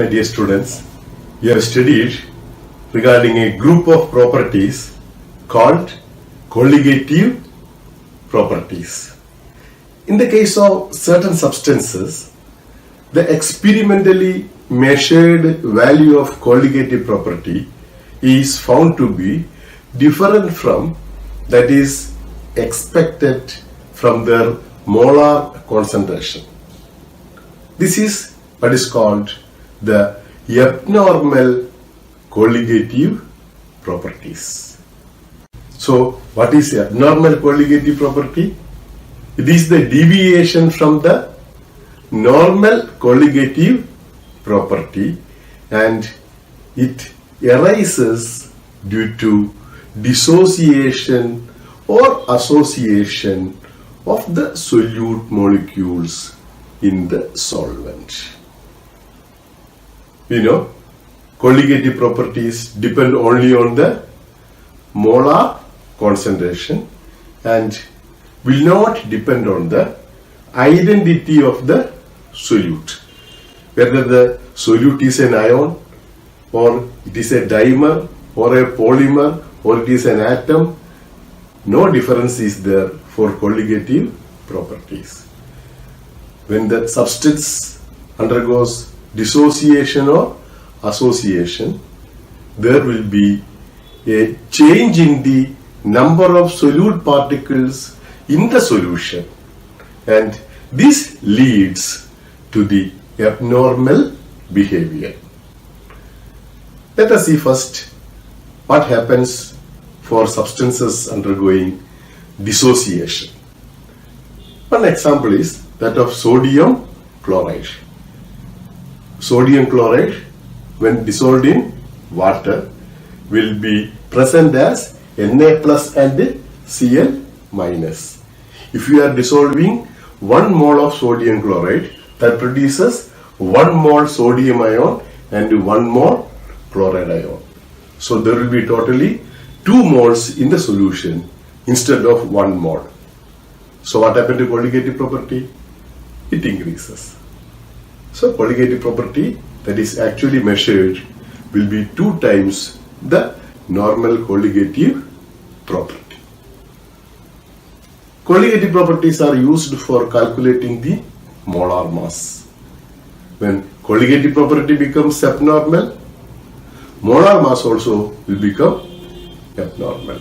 my dear students, we have studied regarding a group of properties called colligative properties. In the case of certain substances, the experimentally measured value of colligative property is found to be different from that is expected from their molar concentration. This is what is called the abnormal colligative properties. So, what is abnormal colligative property? It is the deviation from the normal colligative property, and it arises due to dissociation or association of the solute molecules in the solvent. You know, colligative properties depend only on the molar concentration and will not depend on the identity of the solute. Whether the solute is an ion, or it is a dimer, or a polymer, or it is an atom, no difference is there for colligative properties. When the substance undergoes dissociation or association, there will be a change in the number of solute particles in the solution, and this leads to the abnormal behavior. Let us see first what happens for substances undergoing dissociation. One example is that of sodium chloride. Sodium chloride, when dissolved in water, will be present as Na plus and Cl minus. If you are dissolving 1 mole of sodium chloride, that produces 1 mole sodium ion and 1 mole chloride ion. So there will be totally 2 moles in the solution instead of 1 mole. So what happened to colligative property? It increases. So colligative property that is actually measured will be 2 times the normal colligative property. Colligative properties are used for calculating the molar mass. When colligative property becomes abnormal, molar mass also will become abnormal.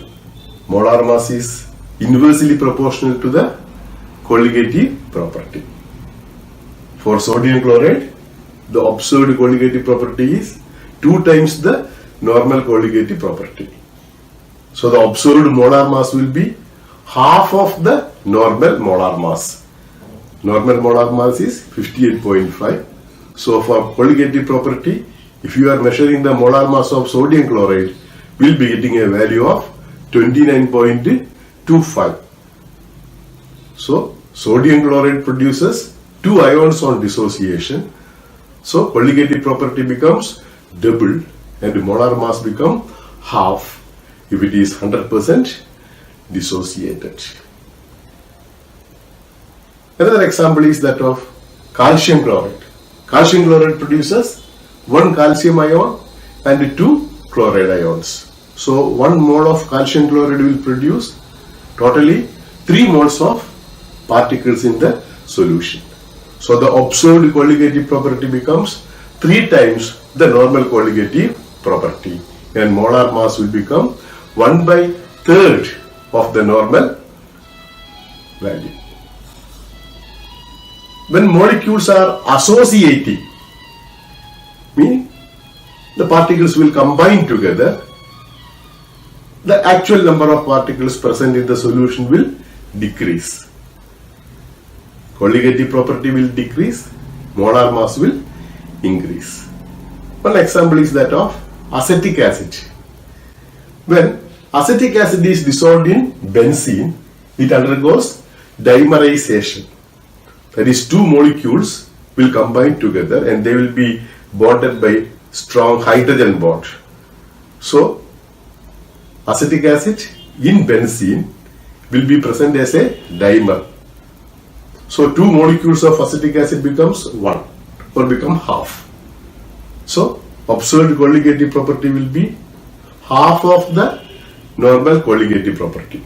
Molar mass is inversely proportional to the colligative property. For sodium chloride, the observed colligative property is 2 times the normal colligative property. So the observed molar mass will be half of the normal molar mass. Normal molar mass is 58.5. So for colligative property, if you are measuring the molar mass of sodium chloride, we will be getting a value of 29.25. So sodium chloride produces 2 ions on dissociation. So colligative property becomes double and molar mass become half if it is 100% dissociated. Another example is that of calcium chloride. Calcium chloride produces 1 calcium ion and 2 chloride ions. So 1 mole of calcium chloride will produce totally 3 moles of particles in the solution. So the observed colligative property becomes 3 times the normal colligative property, and molar mass will become 1/3 of the normal value. When molecules are associating, meaning the particles will combine together, the actual number of particles present in the solution will decrease. Colligative property will decrease, molar mass will increase. One example is that of acetic acid. When acetic acid is dissolved in benzene, it undergoes dimerization. That is, 2 molecules will combine together and they will be bonded by strong hydrogen bond. So, acetic acid in benzene will be present as a dimer. So 2 molecules of acetic acid becomes 1 or become half. So observed colligative property will be half of the normal colligative property,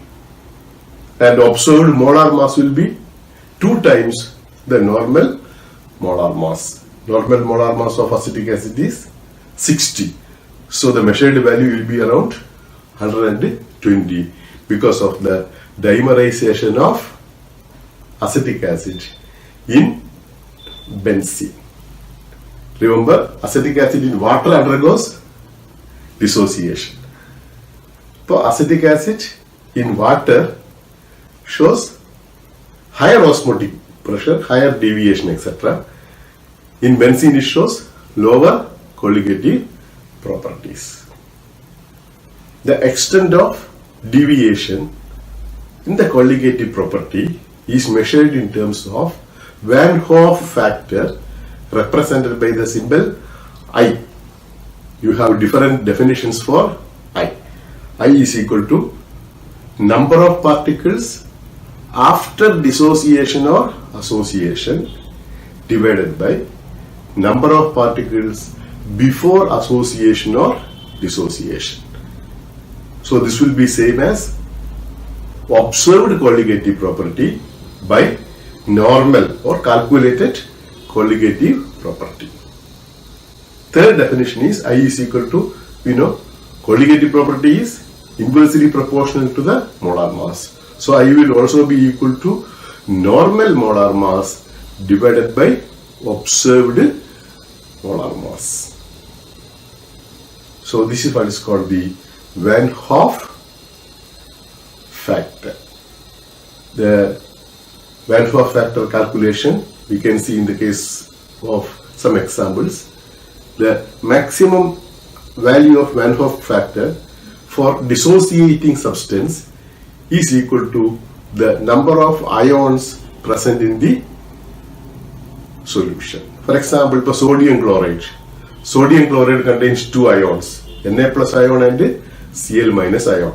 and observed molar mass will be 2 times the normal molar mass. Normal molar mass of acetic acid is 60. So the measured value will be around 120 because of the dimerization of acetic acid in benzene. Remember, acetic acid in water undergoes dissociation. For acetic acid in water shows higher osmotic pressure, higher deviation, etc. In benzene it shows lower colligative properties. The extent of deviation in the colligative property is measured in terms of Van Hoff factor, represented by the symbol I. You have different definitions for I. I is equal to number of particles after dissociation or association divided by number of particles before association or dissociation. So this will be same as observed colligative property by normal or calculated colligative property. Third definition is I is equal to, colligative property is inversely proportional to the molar mass. So I will also be equal to normal molar mass divided by observed molar mass. So this is what is called the Van Hoff factor. The Van Hoff factor calculation we can see in the case of some examples. The maximum value of Van Hoff factor for dissociating substance is equal to the number of ions present in the solution. For example, for sodium chloride. Sodium chloride contains 2 ions, Na plus ion and Cl minus ion.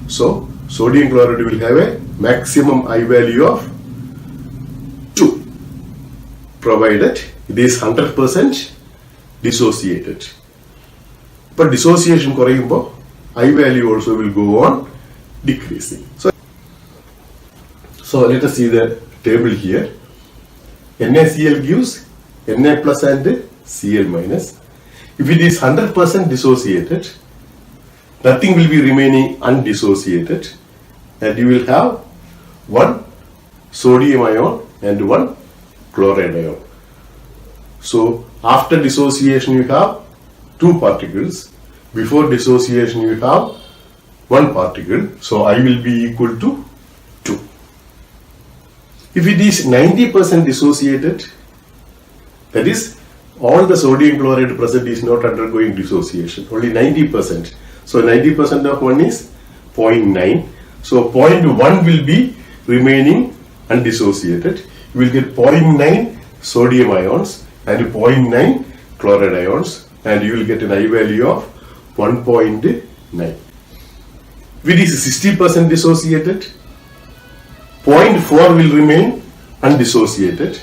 So sodium chloride will have a maximum I value of 2, provided it is 100% dissociated. But dissociation koreyumbo I value also will go on decreasing. So let us see the table here. NaCl gives Na plus and Cl minus. If it is 100% dissociated, nothing will be remaining undissociated, and you will have 1 sodium ion and 1 chloride ion. So after dissociation you have 2 particles. Before dissociation you have 1 particle. So I will be equal to 2. If it is 90% dissociated, that is, all the sodium chloride present is not undergoing dissociation, only 90%. So 90% of 1 is 0.9. So 0.1 will be remaining undissociated. You will get 0.9 sodium ions and 0.9 chloride ions, and you will get an I value of 1.9. If it is 60% dissociated, 0.4 will remain undissociated.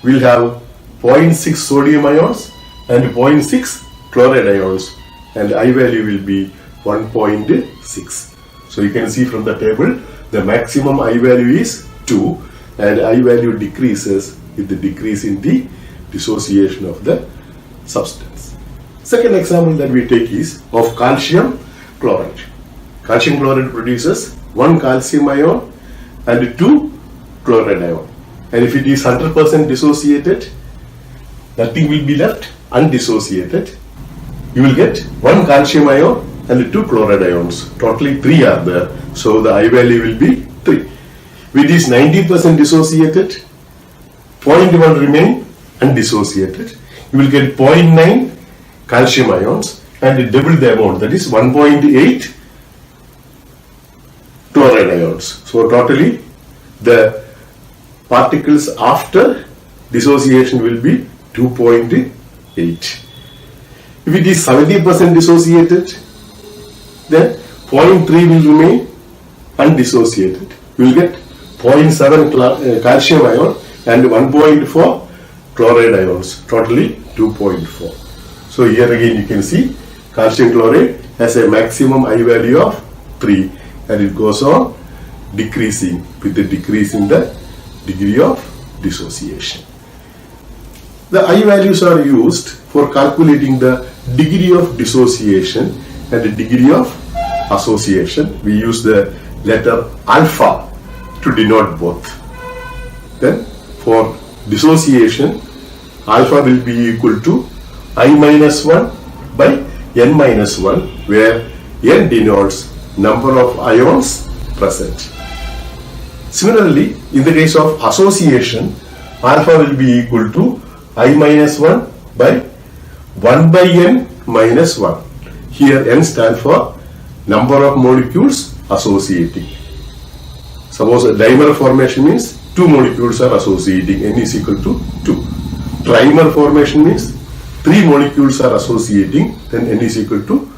We will have 0.6 sodium ions and 0.6 chloride ions, and I value will be 1.6. So you can see from the table the maximum I value is 2, and I value decreases with the decrease in the dissociation of the substance. Second example that we take is of calcium chloride. Calcium chloride produces 1 calcium ion and 2 chloride ion, and if it is 100% dissociated, nothing will be left undissociated. You will get 1 calcium ion and 2 chloride ions. Totally 3 are there. So the I value will be 3. If it is 90% dissociated, 0.1 remain undissociated. You will get 0.9 calcium ions and double the amount, that is 1.8 chloride ions. So totally the particles after dissociation will be 2.8. If it is 70% dissociated, then 0.3 will remain undissociated. You will get 0.7 calcium ion and 1.4 chloride ions, totally 2.4. So here again you can see calcium chloride has a maximum I value of 3 and it goes on decreasing with the decrease in the degree of dissociation. The I values are used for calculating the degree of dissociation and the degree of association. We use the letter alpha to denote both. Then for dissociation, alpha will be equal to I minus 1 by n minus 1, where n denotes number of ions present. Similarly, in the case of association, alpha will be equal to I minus 1 by 1 by n minus 1. Here n stands for number of molecules associating. Suppose a dimer formation means 2 molecules are associating, n is equal to 2. Trimer formation means 3 molecules are associating, then n is equal to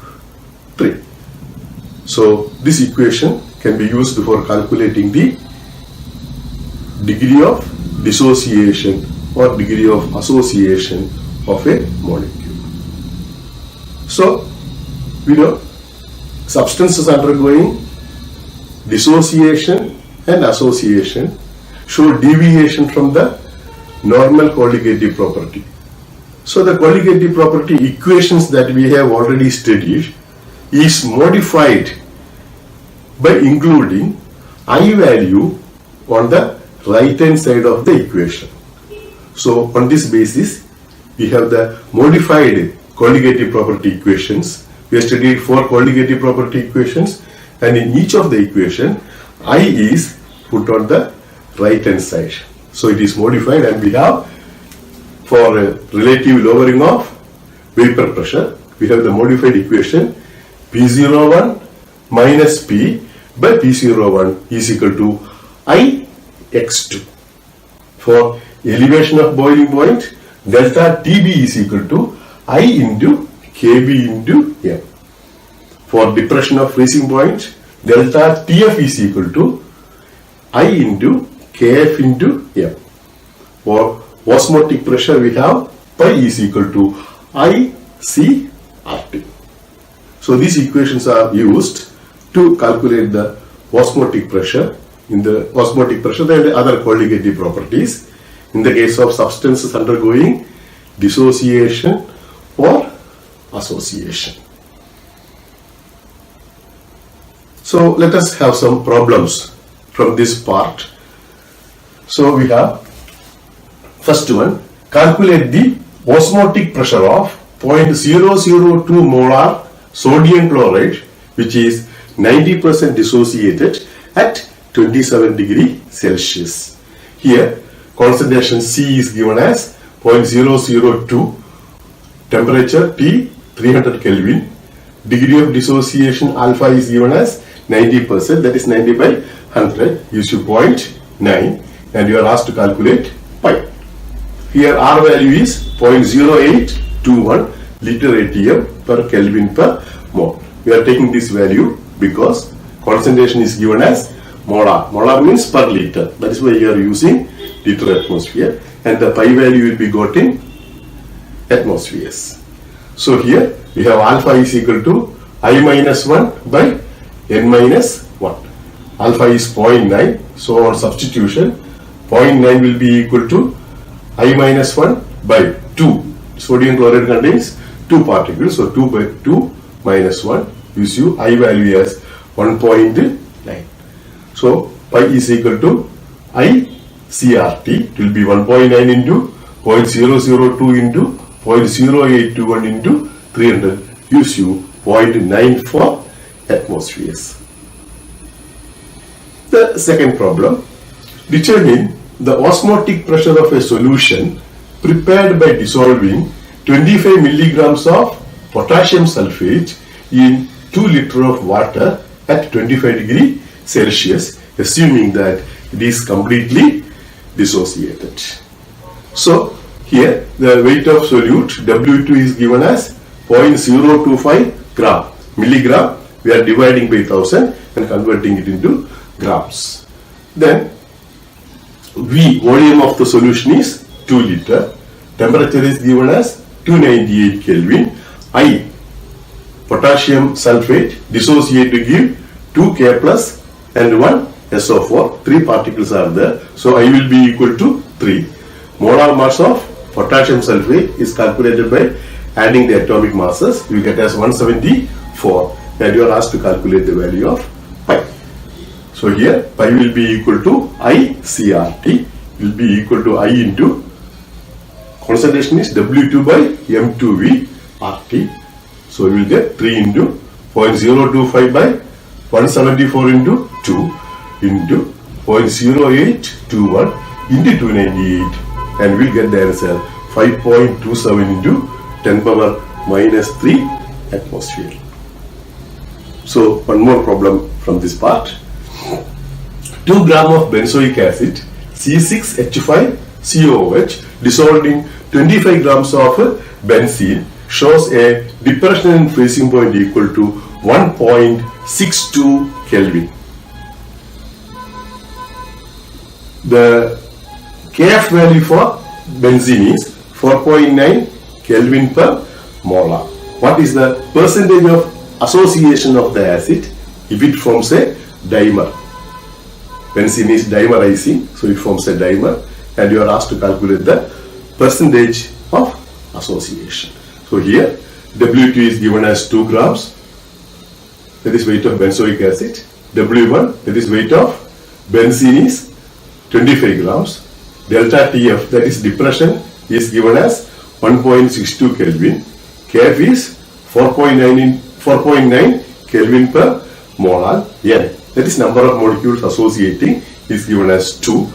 3. So this equation can be used for calculating the degree of dissociation or degree of association of a molecule. So we know substances undergoing dissociation and association show deviation from the normal colligative property. So the colligative property equations that we have already studied is modified by including I value on the right hand side of the equation. So on this basis we have the modified colligative property equations. We have studied 4 colligative property equations, and in each of the equation I is put on the right hand side. So it is modified, and we have for a relative lowering of vapor pressure, we have the modified equation P01 minus P by P01 is equal to I x2. For elevation of boiling point, delta TB is equal to I into KB into M. For depression of freezing point, delta TF is equal to I into KF into M. For osmotic pressure, we have pi is equal to I C RT. So these equations are used to calculate the osmotic pressure. In the osmotic pressure, there are other colligative properties. In the case of substances undergoing dissociation or association. So let us have some problems from this part. So we have first one, calculate the osmotic pressure of 0.002 molar sodium chloride, which is 90% dissociated at 27 degree Celsius. Here concentration C is given as 0.002, temperature T 300 Kelvin, degree of dissociation alpha is given as 90%, that is 90 by 100, gives you 0.9, and you are asked to calculate pi. Here R value is 0.0821 liter ATM per Kelvin per mole. We are taking this value because concentration is given as molar. Molar means per liter. That is why you are using liter atmosphere, and the pi value will be got in atmospheres. So here we have alpha is equal to I minus 1 by n minus 1. Alpha is 0.9. So on substitution, 0.9 will be equal to I minus 1 by 2. Sodium chloride contains 2 particles. So 2 by 2 minus 1 gives you I value as 1.9. So pi is equal to I CRT. It will be 1.9 into 0.002 into 0.0821 into 300 gives you 0.94 atmospheres. The second problem, determine the osmotic pressure of a solution prepared by dissolving 25 milligrams of potassium sulfate in 2 liters of water at 25 degree Celsius, assuming that it is completely dissociated. So here the weight of solute W2 is given as 0.025 gram. Milligram, we are dividing by 1000 and converting it into grams. Then V, volume of the solution is 2 liter. Temperature is given as 298 Kelvin. I, potassium sulfate, dissociate to give 2K plus and 1 SO4. 3 particles are there. So I will be equal to 3. Molar mass of potassium sulfate is calculated by adding the atomic masses. You get as 174, and you are asked to calculate the value of pi. So here pi will be equal to ICRT, will be equal to I into concentration is W2 by M2V RT. So you will get 3 into 0.025 by 174 into 2 into 0.0821 into 298, and we will get the answer 5.27 into 10 power minus 3 atmosphere. So one more problem from this part. 2 gram of benzoic acid C6H5COOH dissolved in 25 grams of benzene shows a depression in freezing point equal to 1.62 Kelvin. The Kf value for benzene is 4.9 Kelvin per molar. What is the percentage of association of the acid if it forms a dimer? Benzene is dimerizing, so it forms a dimer, and you are asked to calculate the percentage of association. So here W2 is given as 2 grams, that is weight of benzoic acid. W1, that is weight of benzene, is 25 grams. Delta TF, that is depression, is given as 1.62 Kelvin. Kf is 4.9 Kelvin per molar. N, that is number of molecules associating, is given as 2.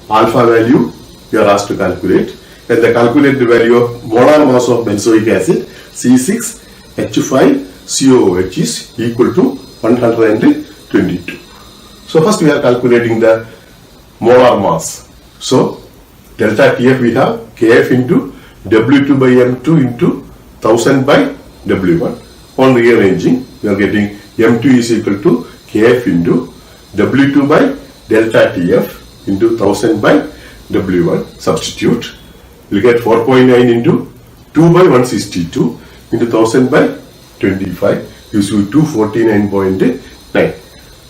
Alpha value you are asked to calculate, and the calculated value of molar mass of benzoic acid C6H5COOH is equal to 122. So first we are calculating the molar mass. So delta TF we have Kf into W2 by M2 into 1000 by W1. On rearranging, we are getting M2 is equal to Kf into W2 by delta TF into 1000 by W1. Substitute, we will get 4.9 into 2 by 162 into 1000 by 25 gives you 249.9.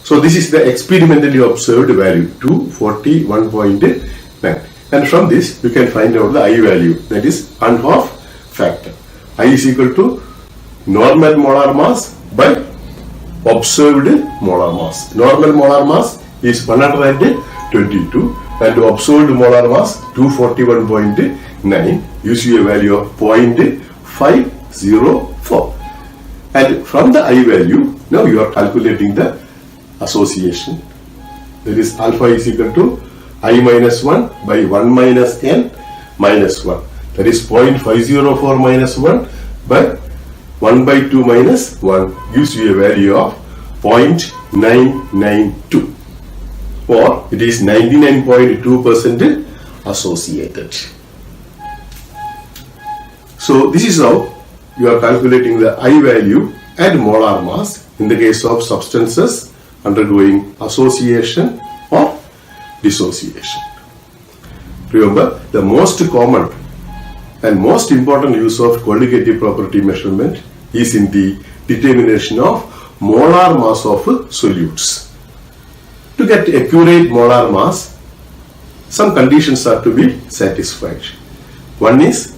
So this is the experimentally observed value, 241.9. And from this you can find out the I value, that is Unhoff factor. I is equal to normal molar mass by observed molar mass. Normal molar mass is 122 and observed molar mass 241.9 gives you a value of 0.504. And from the I value, now you are calculating the association. That is alpha is equal to I minus 1 by 1 minus n minus 1. That is 0.504 minus 1 by 1 by 2 minus 1 gives you a value of 0.992, or it is 99.2% associated. So this is how you are calculating the I value and molar mass in the case of substances undergoing association or dissociation. Remember, the most common and most important use of qualitative property measurement is in the determination of molar mass of solutes. To get accurate molar mass, some conditions are to be satisfied. One is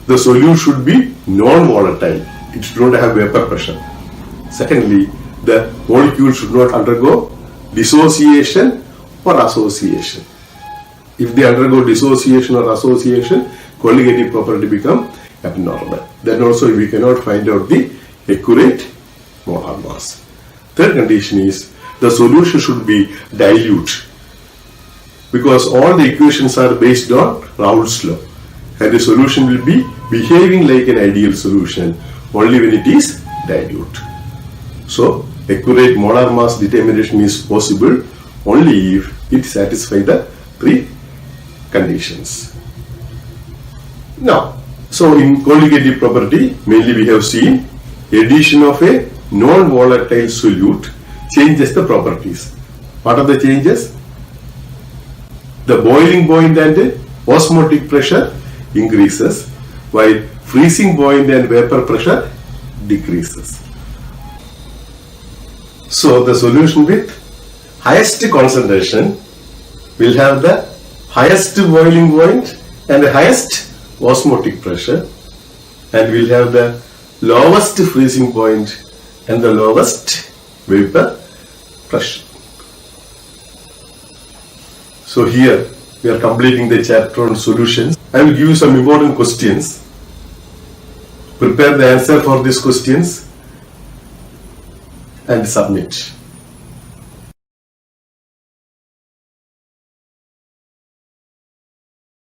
the solute should be non-volatile. It should not have vapor pressure. Secondly, the molecule should not undergo dissociation or association. If they undergo dissociation or association, colligative property become abnormal. Then also we cannot find out the accurate molar mass. Third condition is the solution should be dilute, because all the equations are based on Raoult's law, and the solution will be behaving like an ideal solution only when it is dilute. So accurate molar mass determination is possible only if it satisfies the three conditions. Now, so in colligative property, mainly we have seen addition of a non-volatile solute changes the properties. What are the changes? The boiling point and osmotic pressure increases, while freezing point and vapor pressure decreases. So the solution with highest concentration will have the highest boiling point and the highest osmotic pressure, and will have the lowest freezing point and the lowest vapor pressure. So here we are completing the chapter on solutions. I will give you some important questions. Prepare the answer for these questions and submit.